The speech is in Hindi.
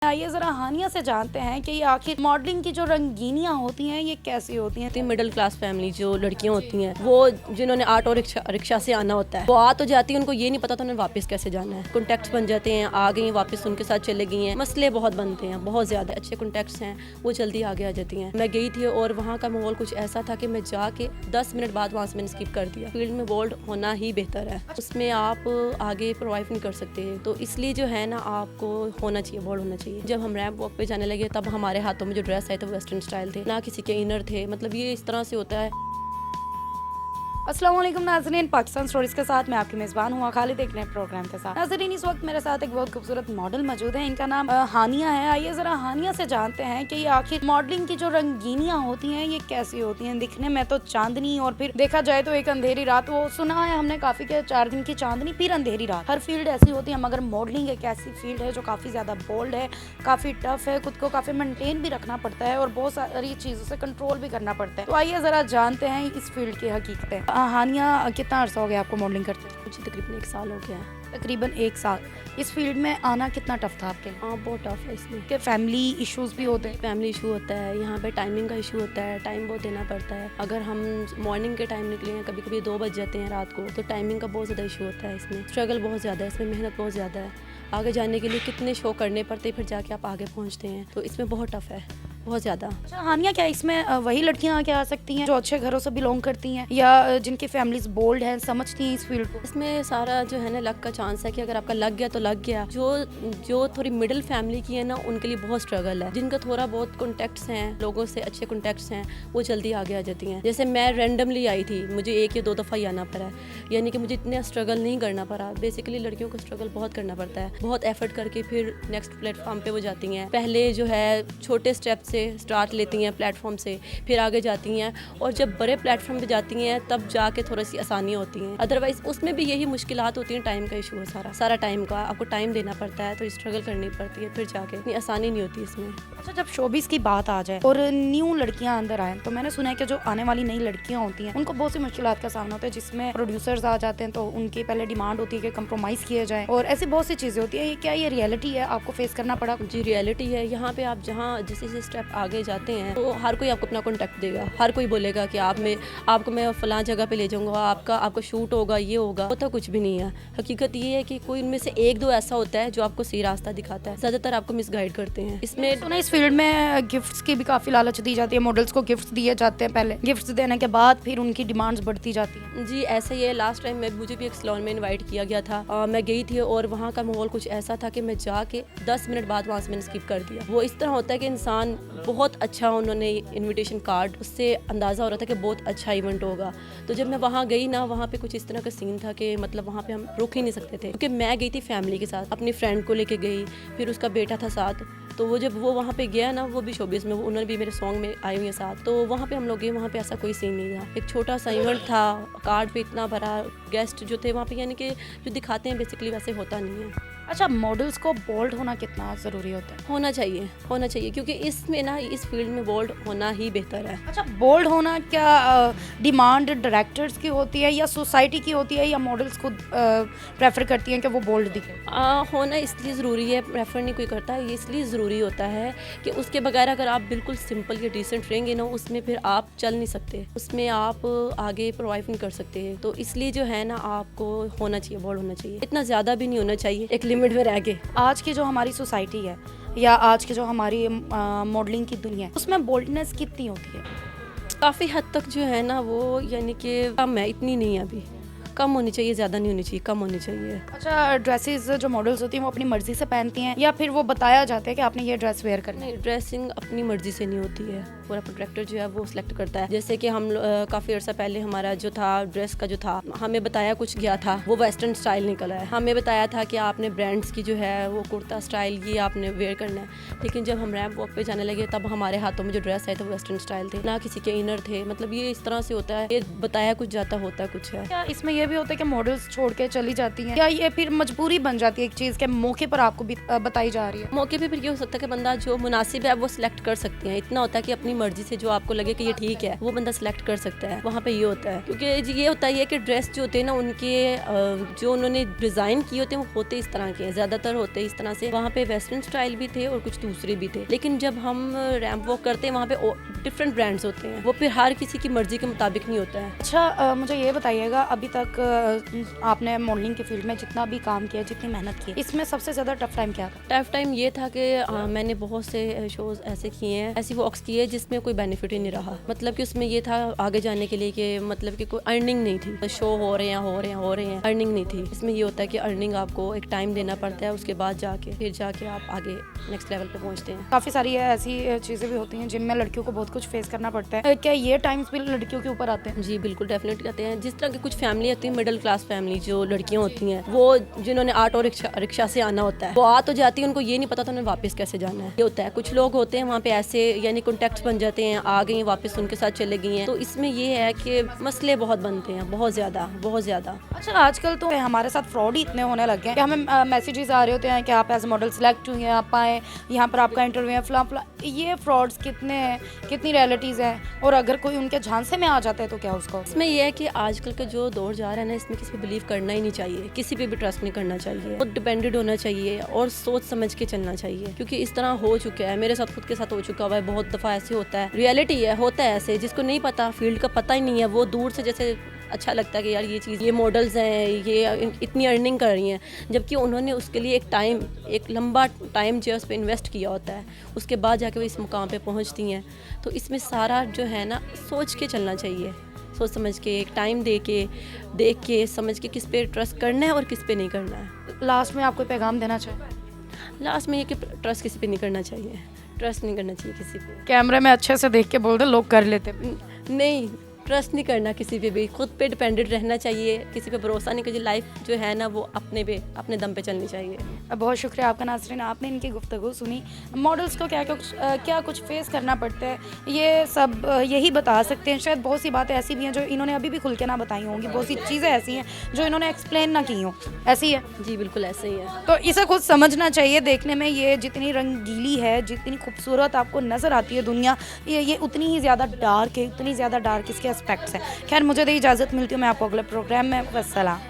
आइए ज़रा हानिया से जानते हैं कि ये आखिर मॉडलिंग की जो रंगीनियाँ होती हैं ये कैसी होती हैं। मिडिल क्लास फैमिली जो लड़कियां होती हैं वो जिन्होंने ऑटो रिक्शा से आना होता है वो आ तो जाती है, उनको ये नहीं पता तो उन्हें वापस कैसे जाना है। कॉन्टैक्ट्स बन जाते हैं, आ गई वापस उनके साथ चले गई हैं, मसले बहुत बनते हैं, बहुत ज़्यादा अच्छे कॉन्टैक्ट्स हैं वो जल्दी आगे आ जाती हैं। मैं गई थी और वहाँ का माहौल कुछ ऐसा था कि मैं जाके 10 मिनट बाद वहाँ से मैंने स्किप कर दिया। फील्ड में बोल्ड होना ही बेहतर है, उसमें आप आगे प्रोवाइड नहीं कर सकते, तो इसलिए जो है ना आपको होना चाहिए, बोल्ड होना चाहिए। जब हम रैंप वॉक पे जाने लगे तब हमारे हाथों में जो ड्रेस आए थे वो वेस्टर्न स्टाइल थे, ना किसी के इनर थे, मतलब ये इस तरह से होता है। अस्सलाम वालेकुम नाज़रीन, पाकिस्तान स्टोरीज के साथ मैं आपकी मेज़बान हूँ खालिद, एक नए प्रोग्राम के साथ। नाज़रीन, इस वक्त मेरे साथ एक बहुत खूबसूरत मॉडल मौजूद है, इनका नाम हानिया है। आइए ज़रा हानिया से जानते हैं कि ये आखिर मॉडलिंग की जो रंगीनियाँ होती हैं ये कैसी होती हैं। दिखने में तो चांदनी और फिर देखा जाए तो एक अंधेरी रात, वो सुना है हमने काफ़ी के 4 दिन की चांदनी फिर अंधेरी रात। हर फील्ड ऐसी होती है, मगर मॉडलिंग एक ऐसी फील्ड है जो काफ़ी ज़्यादा बोल्ड है, काफ़ी टफ है, खुद को काफ़ी मेनटेन भी रखना पड़ता है और बहुत सारी चीज़ों से कंट्रोल भी करना पड़ता है। तो आइए ज़रा जानते हैं इस फील्ड की हकीकतें। हानिया, कितना अर्सा हो गया आपको मॉडलिंग करते हैं? मुझे तकरीबन 1 साल हो गया है। तकरीबन 1 साल। इस फील्ड में आना कितना टफ था आपके लिए? हाँ, बहुत टफ है इसमें। कि फैमिली इश्यूज भी होते हैं? फैमिली इशू होता है, यहाँ पे टाइमिंग का इशू होता है, टाइम बहुत देना पड़ता है। अगर हम मॉर्निंग के टाइम निकले हैं, कभी कभी 2 बज जाते हैं रात को, तो टाइमिंग का बहुत ज़्यादा इशू होता है। इसमें स्ट्रगल बहुत ज़्यादा है, इसमें मेहनत बहुत ज़्यादा है। आगे जाने के लिए कितने शो करने पड़ते हैं, फिर जाके आप आगे पहुँचते हैं, तो इसमें बहुत टफ है, बहुत ज़्यादा। अच्छा हानिया, क्या इसमें वही लड़कियां आके आ सकती हैं जो अच्छे घरों से बिलोंग करती हैं या जिनकी फैमिलीज बोल्ड हैं, समझती हैं इस फील्ड को? इसमें सारा जो है ना लक का चांस है कि अगर आपका लग गया तो लग गया। जो थोड़ी मिडिल फैमिली की है ना, उनके लिए बहुत स्ट्रगल है। जिनका थोड़ा बहुत कॉन्टैक्ट्स हैं, लोगों से अच्छे कॉन्टैक्ट्स हैं, वो जल्दी आगे आ जाती हैं। जैसे मैं रैंडमली आई थी, मुझे 1 या 2 दफ़ा ही आना पड़ा है, यानी कि मुझे इतना स्ट्रगल नहीं करना पड़ा। बेसिकली लड़कियों को स्ट्रगल बहुत करना पड़ता है, बहुत एफर्ट करके फिर नेक्स्ट प्लेटफॉर्म पे वो जाती हैं। पहले जो है छोटे स्टेप से स्टार्ट लेती हैं प्लेटफॉर्म से, फिर आगे जाती हैं, और जब बड़े प्लेटफॉर्म पे जाती हैं तब जाके थोड़ी सी आसानियाँ होती हैं। अदरवाइज उसमें भी यही मुश्किलात होती हैं, टाइम का इशू है, सारा टाइम का आपको टाइम देना पड़ता है, थोड़ी स्ट्रगल करनी पड़ती है, फिर जाके इतनी आसानी नहीं होती इसमें। अच्छा, जब शोबिस की बात आ जाए और न्यू लड़कियां अंदर आए, तो मैंने सुना है कि जो आने वाली नई लड़कियां होती हैं उनको बहुत सी मुश्किलात का सामना होता है, जिसमें प्रोड्यूसर्स आ जाते हैं तो उनकी पहले डिमांड होती है कि कंप्रोमाइज़ किया जाए, और ऐसी बहुत सी चीज़ें होती है। क्या ये रियलिटी है, आपको फेस करना पड़ा? जी, रियलिटी है। यहाँ पे आप जहाँ जैसे स्टेप आगे जाते हैं तो हर कोई आपको अपना कॉन्टैक्ट देगा, हर कोई बोलेगा कि आपको मैं फलां जगह पे ले जाऊँगा, आपका शूट होगा, ये होगा। होता कुछ भी नहीं है। हकीकत ये है कि कोई उनमें से 1-2 ऐसा होता है जो आपको सही रास्ता दिखाता है, ज़्यादातर आपको मिसगाइड करते हैं। इसमें सुना इस फील्ड में गिफ्ट्स की भी काफ़ी लालच दी जाती है, मॉडल्स को गिफ्ट्स दिए जाते हैं, पहले गिफ्ट्स देने के बाद फिर उनकी डिमांड्स बढ़ती जाती हैं। जी, ऐसा ही है। लास्ट टाइम मुझे भी एक सैलून में इनवाइट किया गया था, मैं गई थी और वहाँ का माहौल कुछ ऐसा था कि मैं जाके 10 मिनट बाद वहाँ से मैंने स्किप कर दिया। वो इस तरह होता है कि इंसान बहुत अच्छा, उन्होंने इन्विटेशन कार्ड, उससे अंदाज़ा हो रहा था कि बहुत अच्छा इवेंट होगा। तो जब मैं वहाँ गई ना, वहाँ पे कुछ इस तरह का सीन था कि मतलब वहाँ पे हम रुक ही नहीं सकते थे, क्योंकि मैं गई थी फैमिली के साथ, अपनी फ्रेंड को लेके गई, फिर उसका बेटा था साथ। तो वो जब वो वहाँ पे गया ना, वो भी शोबिस में, उन्होंने भी मेरे सॉन्ग में आई हुई है साथ, तो वहाँ पे हम लोग गए, वहाँ पे ऐसा कोई सीन नहीं था। एक छोटा सा इवेंट था, कार्ड पे इतना भरा, गेस्ट जो थे वहाँ पे, यानी कि जो दिखाते हैं बेसिकली वैसे होता नहीं है। अच्छा, मॉडल्स को बोल्ड होना कितना ज़रूरी होता है? होना चाहिए, क्योंकि इसमें ना इस फील्ड में बोल्ड होना ही बेहतर है। अच्छा, बोल्ड होना क्या डिमांड डायरेक्टर्स की होती है या सोसाइटी की होती है, या मॉडल्स खुद प्रेफर करती हैं कि वो बोल्ड दिखे? होना इसलिए ज़रूरी है, प्रेफर नहीं कोई करता, ये इसलिए ज़रूरी होता है कि उसके बगैर अगर आप बिल्कुल सिंपल या डिसेंट रहेंगे ना, उसमें फिर आप चल नहीं सकते, उसमें आप आगे प्रोवाइड नहीं कर सकते। तो इसलिए जो है ना आपको होना चाहिए, बोल्ड होना चाहिए, इतना ज़्यादा भी नहीं होना चाहिए, एक लिमिट में रह के। आज की जो हमारी सोसाइटी है या आज की जो हमारी मॉडलिंग की दुनिया है, उसमें बोल्डनेस कितनी होती है? काफ़ी हद तक जो है ना वो, यानी कि कम है, इतनी नहीं है अभी, कम होनी चाहिए, ज़्यादा नहीं होनी चाहिए, कम होनी चाहिए। अच्छा, ड्रेसेस जो मॉडल्स होती हैं वो अपनी मर्जी से पहनती हैं या फिर वो बताया जाता है कि आपने ये ड्रेस वेयर करना है? नहीं, ड्रेसिंग अपनी मर्जी से नहीं होती है, पूरा प्रोडक्टर जो है वो सिलेक्ट करता है। जैसे कि हम काफ़ी अर्सा पहले हमारा जो था ड्रेस का जो था, हमें बताया कुछ गया था, वो वेस्टर्न स्टाइल निकला है। हमें बताया था कि आपने ब्रांड्स की जो है वो कुर्ता स्टाइल ये आपने वेयर करना है, लेकिन जब हम रैंप वॉक पे जाने लगे तब हमारे हाथों में जो ड्रेस आए थे वो वेस्टर्न स्टाइल थे, ना किसी के इनर थे, मतलब ये इस तरह से होता है, ये बताया कुछ जाता होता कुछ है। क्या इसमें ये ये भी होता है कि मॉडल्स छोड़ के चली जाती हैं, या ये फिर मजबूरी बन जाती है एक चीज़ के मौके पर आपको भी बताई जा रही है? मौके पे फिर ये हो सकता है कि बंदा जो मुनासिब है वो सिलेक्ट कर सकते हैं। इतना होता है कि अपनी मर्जी से जो आपको लगे कि ये ठीक है वो बंदा सिलेक्ट कर सकता है। वहाँ पे ये होता है, क्योंकि ये होता है कि ड्रेस जो होते हैं ना उनके जो उन्होंने डिज़ाइन किए होते हैं वो होते इस तरह के हैं, ज़्यादातर होते इस तरह से। वहाँ पे वेस्टर्न स्टाइल भी थे और कुछ दूसरे भी थे, लेकिन जब हम रैंप वॉक करते हैं वहाँ पे डिफरेंट ब्रांड्स होते हैं, वो फिर हर किसी की मर्जी के मुताबिक नहीं होता है। अच्छा, मुझे ये बताइएगा, अभी तक आपने मॉडलिंग की फील्ड में जितना भी काम किया, जितनी मेहनत की, इसमें सबसे ज़्यादा टफ टाइम क्या था? टफ टाइम ये था कि मैंने बहुत से शोज़ ऐसे किए हैं, ऐसी वॉक्स किए जिसमें कोई बेनिफिट ही नहीं रहा। मतलब कि उसमें ये था आगे जाने के लिए कि मतलब कि कोई अर्निंग नहीं थी। शो हो रहे हैं, अर्निंग नहीं थी। इसमें ये होता है कि अर्निंग आपको एक टाइम देना पड़ता है, उसके बाद जाके आप आगे नेक्स्ट लेवल पे पहुंचते हैं। काफ़ी सारी ऐसी चीज़ें भी होती हैं जिनमें लड़कियों को बहुत कुछ फेस करना पड़ता है। क्या ये टाइम्स भी लड़कियों के ऊपर आते हैं? जी बिल्कुल, डेफिनेटली आते हैं। जिस तरह की कुछ फैमिली होती है, मिडिल क्लास फैमिली, जो लड़कियां होती हैं वो जिन्होंने ऑटो रिक्शा से आना होता है, वो आ तो जाती है, उनको ये नहीं पता था उन्हें वापस कैसे जाना है। ये होता है, कुछ लोग होते हैं वहाँ पे ऐसे यानी कॉन्टैक्ट्स बन जाते हैं, आ गई वापस उनके साथ चले गई हैं। तो इसमें ये है कि मसले बहुत बनते हैं, बहुत ज़्यादा। अच्छा, आजकल तो हमारे साथ फ्रॉड ही इतने होने लगे हैं कि हमें मैसेजेस आ रहे होते हैं कि आप एज मॉडल सेलेक्ट हुई हैं, आप आए, यहाँ पर आपका इंटरव्यू है, फला। ये फ्रॉड्स कितने हैं, कितनी रियलिटीज़ हैं, और अगर कोई उनके झांसे में आ जाता है तो क्या उसको? इसमें यह है कि आजकल का जो दौर जा रहा है ना, इसमें किसी पे बिलीव करना ही नहीं चाहिए, किसी पे भी ट्रस्ट नहीं करना चाहिए, खुद डिपेंडेंट होना चाहिए और सोच समझ के चलना चाहिए, क्योंकि इस तरह हो चुका है, मेरे साथ खुद के साथ हो चुका हुआ है। बहुत दफ़ा ऐसे होता है, रियलिटी है, होता है ऐसे, जिसको नहीं पता, फील्ड का पता ही नहीं है, वो दूर से जैसे अच्छा लगता है कि यार ये चीज़, ये मॉडल्स हैं, ये इतनी अर्निंग कर रही हैं, जबकि उन्होंने उसके लिए एक लंबा टाइम जो है उस पर इन्वेस्ट किया होता है, उसके बाद जाके वो इस मुकाम पे पहुंचती हैं। तो इसमें सारा जो है ना सोच के चलना चाहिए, सोच समझ के, एक टाइम देख के समझ के किस पे ट्रस्ट करना है और किस पे नहीं करना है। लास्ट में आप कोई पैगाम देना चाहिए? लास्ट में ये कि ट्रस्ट किसी पे नहीं करना चाहिए, ट्रस्ट नहीं करना चाहिए किसी पे। कैमरे में अच्छे से देख के बोल दे, लोग कर लेते। नहीं, ट्रस्ट नहीं करना किसी पे भी, खुद पे डिपेंडेंट रहना चाहिए, किसी पे भरोसा नहीं कीजिए। लाइफ जो है ना वो अपने दम पे चलनी चाहिए। बहुत शुक्रिया आपका नाज़रीन, आपने इनकी गुफ्तगू सुनी। मॉडल्स को क्या कुछ फेस करना पड़ता है, ये सब यही बता सकते हैं। शायद बहुत सी बातें ऐसी भी हैं जो इन्होंने अभी भी खुल के ना बताई होंगी, बहुत सी चीज़ें ऐसी हैं जो इन्होंने एक्सप्लेन ना की हों। ऐसी है जी बिल्कुल ऐसे ही है। तो इसे खुद समझना चाहिए। देखने में ये जितनी रंगीली है, जितनी खूबसूरत आपको नज़र आती है दुनिया, ये उतनी ही ज़्यादा डार्क है, उतनी ज़्यादा डार्क इसके एस्पेक्ट्स हैं। खैर, मुझे दे इजाज़त, मिलती हूँ मैं आपको अगले प्रोग्राम में। वस्सलाम।